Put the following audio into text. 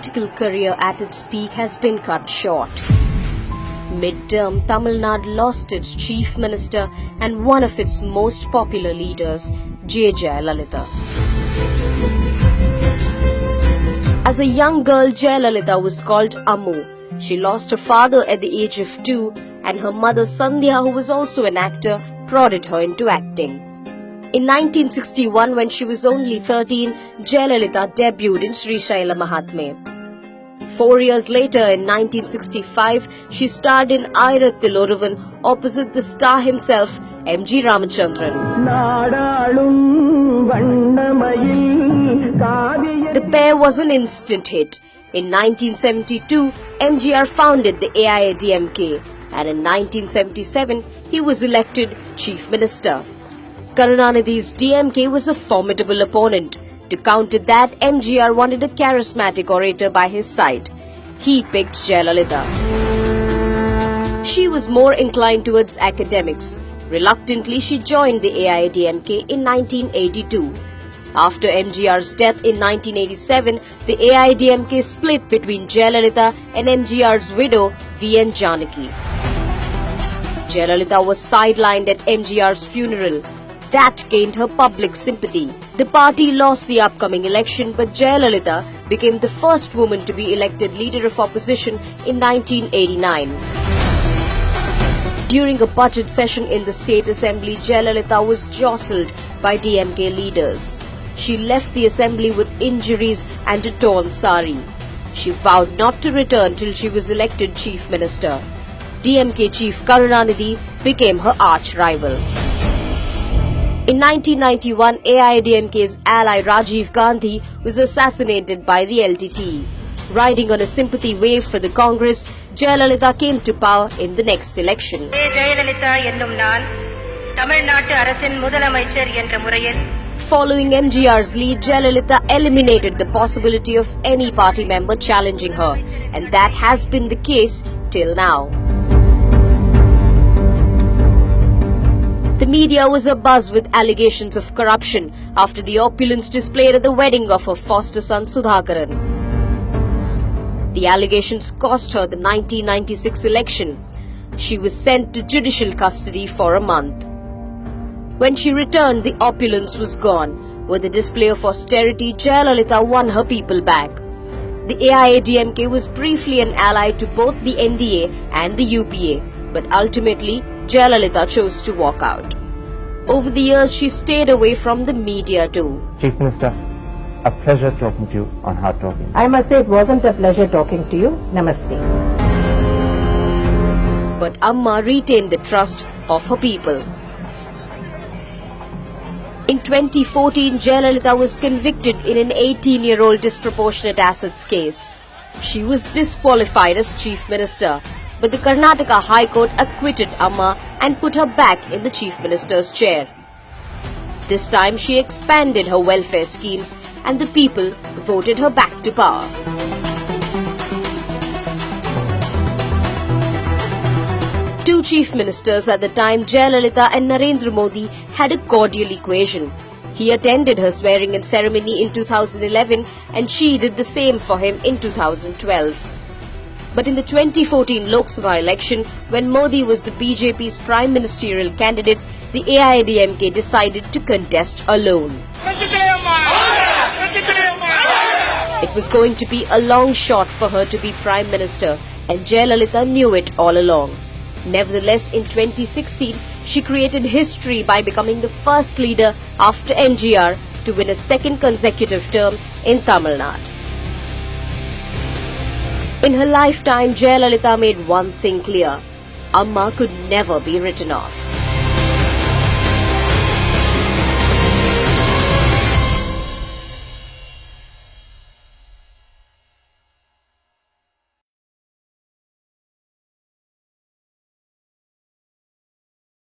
political career at its peak has been cut short. Mid-term, Tamil Nadu lost its chief minister and one of its most popular leaders, J.Jayalalithaa. As a young girl, Jayalalitha was called Ammu. She lost her father at the age of 2, and her mother Sandhya, who was also an actor, prodded her into acting. In 1961, when she was only 13, Jayalalitha debuted in Sri Shaila Mahatme. 4 years later, in 1965, she starred in Ayirathil opposite the star himself, M.G. Ramachandran. The pair was an instant hit. In 1972, MGR founded the AIADMK, and in 1977, he was elected Chief Minister. Karunanidhi's DMK was a formidable opponent. To counter that, MGR wanted a charismatic orator by his side. He picked Jayalalitha. She was more inclined towards academics. Reluctantly, she joined the AIADMK in 1982. After MGR's death in 1987, the AIADMK split between Jayalalitha and MGR's widow, V.N. Janaki. Jayalalitha was sidelined at MGR's funeral. That gained her public sympathy. The party lost the upcoming election, but Jayalalitha became the first woman to be elected leader of opposition in 1989. During a budget session in the State Assembly, Jayalalitha was jostled by DMK leaders. She left the assembly with injuries and a torn sari. She vowed not to return till she was elected Chief Minister. DMK Chief Karunanidhi became her arch rival. In 1991, AIADMK's ally Rajiv Gandhi was assassinated by the LTT. Riding on a sympathy wave for the Congress, Jayalalitha came to power in the next election. Following MGR's lead, Jayalalitha eliminated the possibility of any party member challenging her, and that has been the case till now. The media was abuzz with allegations of corruption after the opulence displayed at the wedding of her foster son Sudhakaran. The allegations cost her the 1996 election. She was sent to judicial custody for a month. When she returned, the opulence was gone. With a display of austerity, Jayalalitha won her people back. The AIADMK was briefly an ally to both the NDA and the UPA, but ultimately, Jayalalitha chose to walk out. Over the years, she stayed away from the media too. Chief Minister, a pleasure talking to you on Hard Talking. I must say it wasn't a pleasure talking to you. Namaste. But Amma retained the trust of her people. In 2014, Jayalalitha was convicted in an 18-year-old disproportionate assets case. She was disqualified as Chief Minister, but the Karnataka High Court acquitted Amma and put her back in the Chief Minister's chair. This time she expanded her welfare schemes and the people voted her back to power. Two Chief Ministers at the time, Jayalalitha and Narendra Modi, had a cordial equation. He attended her swearing-in ceremony in 2011 and she did the same for him in 2012. But in the 2014 Lok Sabha election, when Modi was the BJP's prime ministerial candidate, the AIADMK decided to contest alone. It was going to be a long shot for her to be prime minister, and Jayalalitha knew it all along. Nevertheless, in 2016, she created history by becoming the first leader after MGR to win a second consecutive term in Tamil Nadu. In her lifetime, Jayalalitha made one thing clear: Amma could never be written off.